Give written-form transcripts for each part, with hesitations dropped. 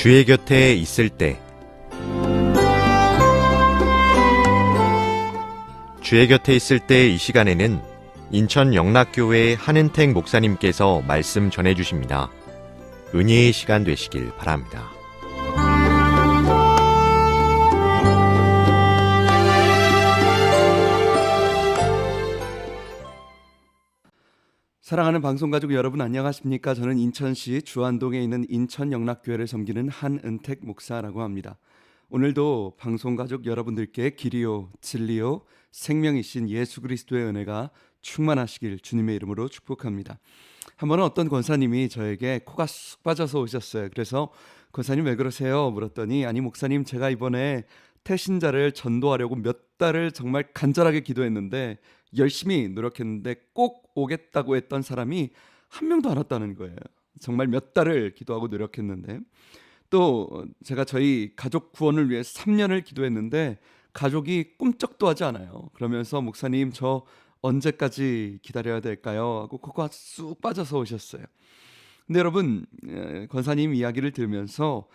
주의 곁에 있을 때 주의 곁에 있을 때 이 시간에는 인천 영락교회 한은택 목사님께서 말씀 전해주십니다. 은혜의 시간 되시길 바랍니다. 사랑하는 방송가족 여러분 안녕하십니까? 저는 인천시 주안동에 있는 인천 영락교회를 섬기는 한은택 목사라고 합니다. 오늘도 방송가족 여러분들께 길이요 진리요 생명이신 예수 그리스도의 은혜가 충만하시길 주님의 이름으로 축복합니다. 한 번은 어떤 권사님이 저에게 코가 쑥 빠져서 오셨어요. 그래서 권사님 왜 그러세요? 물었더니 아니 목사님 제가 이번에 태신자를 전도하려고 몇 달을 정말 간절하게 기도했는데 열심히 노력했는데 꼭 오겠다고 했던 사람이 한 명도 안 왔다는 거예요. 정말 몇 달을 기도하고 노력했는데 또 제가 저희 가족 구원을 위해 3년을 기도했는데 가족이 꿈쩍도 하지 않아요. 그러면서 목사님 저 언제까지 기다려야 될까요? 하고 코가 쑥 빠져서 오셨어요. 근데 여러분 권사님 이야기를 들으면서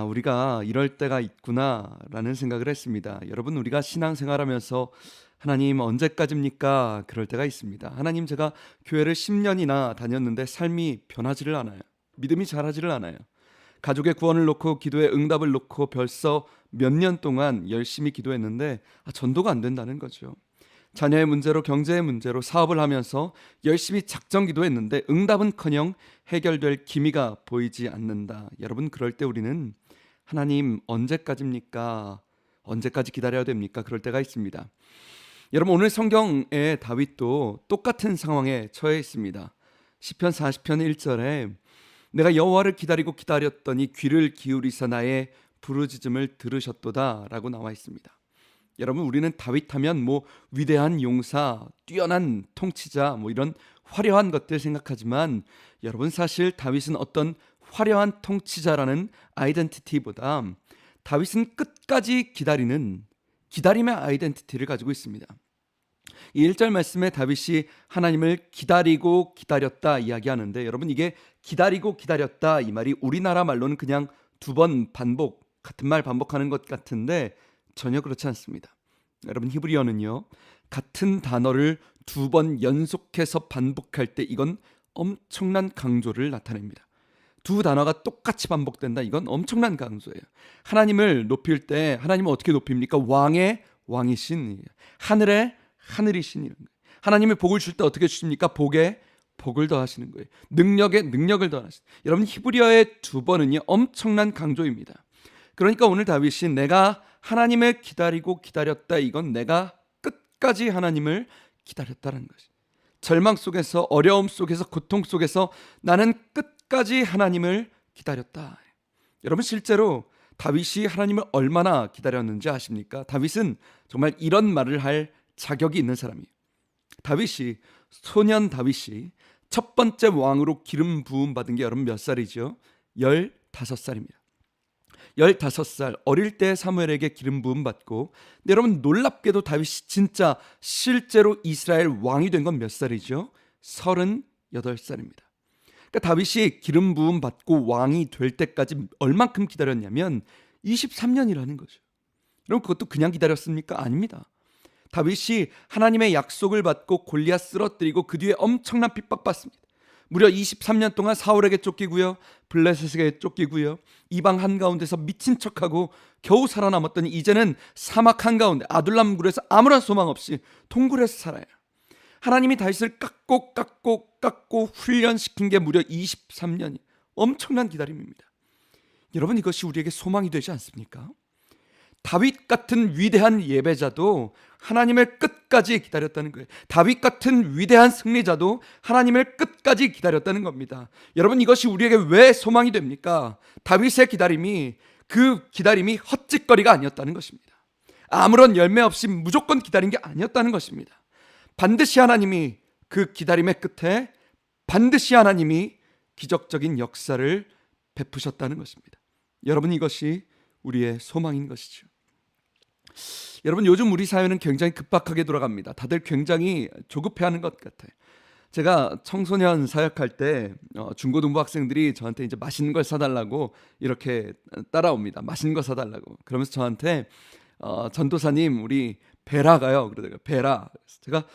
우리가 이럴 때가 있구나라는 생각을 했습니다. 여러분 우리가 신앙생활하면서 하나님 언제까지입니까? 그럴 때가 있습니다. 하나님 제가 교회를 10년이나 다녔는데 삶이 변하지를 않아요. 믿음이 자라지를 않아요. 가족의 구원을 놓고 기도의 응답을 놓고 벌써 몇 년 동안 열심히 기도했는데 전도가 안 된다는 거죠. 자녀의 문제로 경제의 문제로 사업을 하면서 열심히 작정 기도했는데 응답은커녕 해결될 기미가 보이지 않는다. 여러분 그럴 때 우리는 하나님 언제까지입니까? 언제까지 기다려야 됩니까? 그럴 때가 있습니다. 여러분 오늘 성경의 다윗도 똑같은 상황에 처해 있습니다. 시편 40편 1절에 내가 여호와를 기다리고 기다렸더니 귀를 기울이사 나의 부르짖음을 들으셨도다 라고 나와 있습니다. 여러분 우리는 다윗 하면 위대한 용사, 뛰어난 통치자 이런 화려한 것들 생각하지만 여러분 사실 다윗은 어떤 화려한 통치자라는 아이덴티티보다 다윗은 끝까지 기다리는 기다림의 아이덴티티를 가지고 있습니다. 이 1절 말씀에 다윗이 하나님을 기다리고 기다렸다 이야기하는데 여러분 이게 기다리고 기다렸다 이 말이 우리나라 말로는 그냥 두 번 반복 같은 말 반복하는 것 같은데 전혀 그렇지 않습니다. 여러분 히브리어는요 같은 단어를 두 번 연속해서 반복할 때 이건 엄청난 강조를 나타냅니다. 두 단어가 똑같이 반복된다 이건 엄청난 강조예요. 하나님을 높일 때 하나님은 어떻게 높입니까? 왕의 왕이신 하늘의 하늘이신 이런 거예요. 하나님이 복을 줄 때 어떻게 주십니까? 복에 복을 더하시는 거예요. 능력에 능력을 더하시는 거예요. 여러분 히브리어의 두 번은요 엄청난 강조입니다. 그러니까 오늘 다윗이 내가 하나님을 기다리고 기다렸다 이건 내가 끝까지 하나님을 기다렸다는 것이 절망 속에서 어려움 속에서 고통 속에서 나는 끝까지 하나님을 기다렸다. 여러분 실제로 다윗이 하나님을 얼마나 기다렸는지 아십니까? 다윗은 정말 이런 말을 할 자격이 있는 사람이에요. 다윗이 소년 다윗이 첫 번째 왕으로 기름 부음 받은 게 여러분 몇 살이죠? 15살입니다. 15살 어릴 때 사무엘에게 기름 부음 받고 근데 여러분 놀랍게도 다윗이 진짜 실제로 이스라엘 왕이 된 건 몇 살이죠? 38살입니다. 그러니까 다윗이 기름 부음 받고 왕이 될 때까지 얼만큼 기다렸냐면 23년이라는 거죠. 여러분 그것도 그냥 기다렸습니까? 아닙니다. 다윗이 하나님의 약속을 받고 골리앗 쓰러뜨리고 그 뒤에 엄청난 핍박받습니다. 무려 23년 동안 사울에게 쫓기고요. 블레셋에게 쫓기고요. 이방 한가운데서 미친 척하고 겨우 살아남았더니 이제는 사막 한가운데 아둘람 굴에서 아무런 소망 없이 동굴에서 살아요. 하나님이 다윗을 깎고 훈련시킨 게 무려 23년이 엄청난 기다림입니다. 여러분 이것이 우리에게 소망이 되지 않습니까? 다윗 같은 위대한 예배자도 하나님을 끝까지 기다렸다는 거예요. 다윗 같은 위대한 승리자도 하나님을 끝까지 기다렸다는 겁니다. 여러분 이것이 우리에게 왜 소망이 됩니까? 다윗의 기다림이 그 기다림이 헛짓거리가 아니었다는 것입니다. 아무런 열매 없이 무조건 기다린 게 아니었다는 것입니다. 반드시 하나님이 그 기다림의 끝에 반드시 하나님이 기적적인 역사를 베푸셨다는 것입니다. 여러분 이것이 우리의 소망인 것이죠. 여러분 요즘 우리 사회는 굉장히 급박하게 돌아갑니다. 다들 굉장히 조급해하는 것 같아요. 제가 청소년 사역할 때 중고등부 학생들이 저한테 이제 맛있는 걸 사달라고 이렇게 따라옵니다. 맛있는 거 사달라고. 그러면서 저한테 전도사님 우리 베라가요. 그러다가 베라. 그래서 제가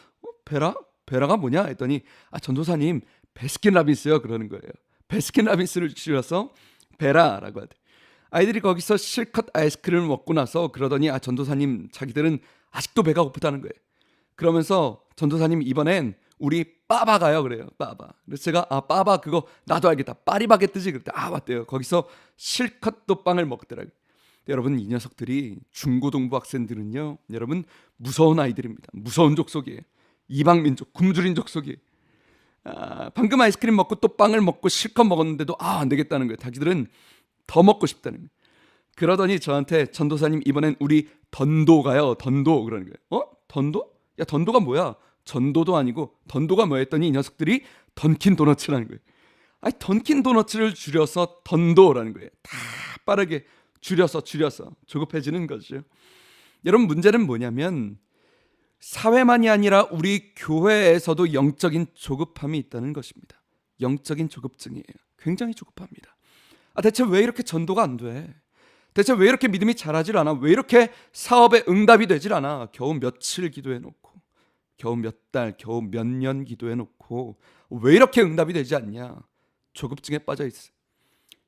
베라? 베라가 뭐냐 했더니 전도사님 베스킨라빈스요 그러는 거예요. 베스킨라빈스를 줄여서 베라라고 하대. 아이들이 거기서 실컷 아이스크림을 먹고 나서 그러더니 전도사님 자기들은 아직도 배가 고프다는 거예요. 그러면서 전도사님 이번엔 우리 빠바 가요 그래요. 빠바. 그래서 제가 빠바 그거 나도 알겠다. 파리바게뜨지 그랬더니 맞대요. 거기서 실컷 또 빵을 먹더라고요. 여러분 이 녀석들이 중고등부 학생들은요 여러분 무서운 아이들입니다. 무서운 족속이에요. 이방민족 굶주린 족속이에요. 방금 아이스크림 먹고 또 빵을 먹고 실컷 먹었는데도 안 되겠다는 거예요. 자기들은 더 먹고 싶다는 거예요. 그러더니 저한테 전도사님 이번엔 우리 던도 가요. 던도 그러는 거예요. 던도? 야 던도가 뭐야? 전도도 아니고 던도가 뭐야 했더니 이 녀석들이 던킨 도너츠라는 거예요. 던킨 도너츠를 줄여서 던도라는 거예요. 다 빠르게 줄여서 조급해지는 거죠. 여러분 문제는 뭐냐면 사회만이 아니라 우리 교회에서도 영적인 조급함이 있다는 것입니다. 영적인 조급증이에요. 굉장히 조급합니다. 대체 왜 이렇게 전도가 안 돼? 대체 왜 이렇게 믿음이 자라질 않아? 왜 이렇게 사업에 응답이 되질 않아? 겨우 며칠 기도해놓고 겨우 몇 달, 겨우 몇 년 기도해놓고 왜 이렇게 응답이 되지 않냐? 조급증에 빠져 있어요.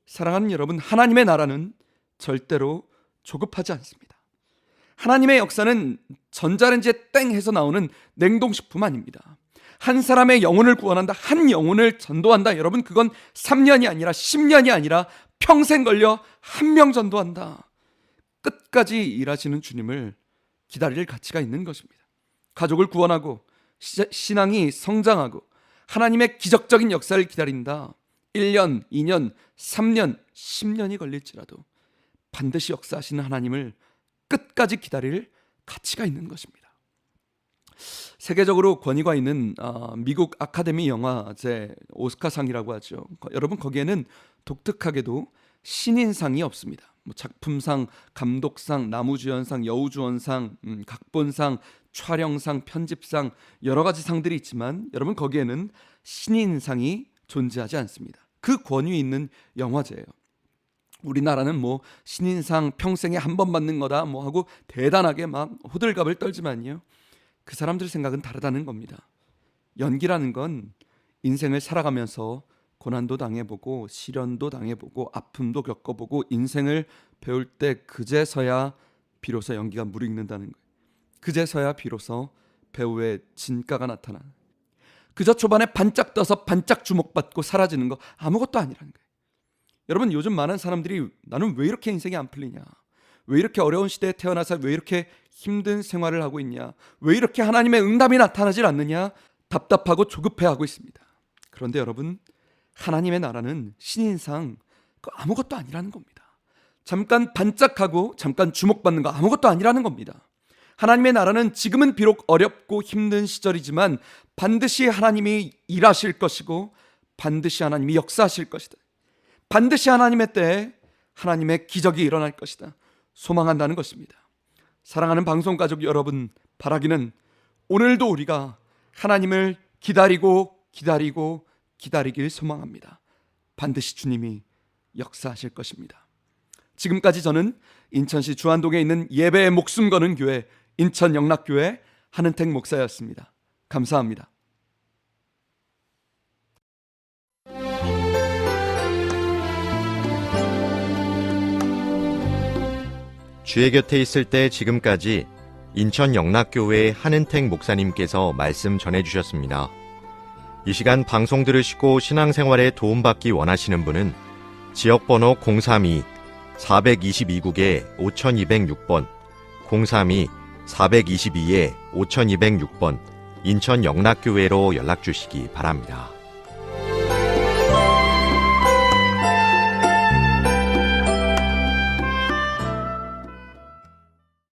사랑하는 여러분, 하나님의 나라는 절대로 조급하지 않습니다. 하나님의 역사는 전자레인지에 땡 해서 나오는 냉동식품 아닙니다. 한 사람의 영혼을 구원한다, 한 영혼을 전도한다. 여러분 그건 3년이 아니라 10년이 아니라 평생 걸려 한 명 전도한다. 끝까지 일하시는 주님을 기다릴 가치가 있는 것입니다. 가족을 구원하고 신앙이 성장하고 하나님의 기적적인 역사를 기다린다. 1년, 2년, 3년, 10년이 걸릴지라도 반드시 역사하시는 하나님을 끝까지 기다릴 가치가 있는 것입니다. 세계적으로 권위가 있는 미국 아카데미 영화제 오스카상이라고 하죠. 여러분 거기에는 독특하게도 신인상이 없습니다. 작품상, 감독상, 나무주연상, 여우주연상, 각본상, 촬영상, 편집상 여러 가지 상들이 있지만 여러분 거기에는 신인상이 존재하지 않습니다. 그 권위 있는 영화제예요. 우리나라는 신인상 평생에 한 번 받는 거다 하고 대단하게 막 호들갑을 떨지만요. 그 사람들 생각은 다르다는 겁니다. 연기라는 건 인생을 살아가면서 고난도 당해보고 시련도 당해보고 아픔도 겪어보고 인생을 배울 때 그제서야 비로소 연기가 무르익는다는 거예요. 그제서야 비로소 배우의 진가가 나타나는, 그저 초반에 반짝 떠서 반짝 주목받고 사라지는 거 아무것도 아니라는 거예요. 여러분 요즘 많은 사람들이 나는 왜 이렇게 인생이 안 풀리냐, 왜 이렇게 어려운 시대에 태어나서 왜 이렇게 힘든 생활을 하고 있냐, 왜 이렇게 하나님의 응답이 나타나질 않느냐 답답하고 조급해하고 있습니다. 그런데 여러분 하나님의 나라는 신인상 아무것도 아니라는 겁니다. 잠깐 반짝하고 잠깐 주목받는 거 아무것도 아니라는 겁니다. 하나님의 나라는 지금은 비록 어렵고 힘든 시절이지만 반드시 하나님이 일하실 것이고 반드시 하나님이 역사하실 것이다. 반드시 하나님의 때에 하나님의 기적이 일어날 것이다. 소망한다는 것입니다. 사랑하는 방송가족 여러분, 바라기는 오늘도 우리가 하나님을 기다리길 소망합니다. 반드시 주님이 역사하실 것입니다. 지금까지 저는 인천시 주안동에 있는 예배에 목숨 거는 교회 인천영락교회 한은택 목사였습니다. 감사합니다. 주의 곁에 있을 때 지금까지 인천영락교회 한은택 목사님께서 말씀 전해주셨습니다. 이 시간 방송 들으시고 신앙생활에 도움받기 원하시는 분은 지역번호 032-422국에 5206번 032-422-5206번 인천영락교회로 연락주시기 바랍니다.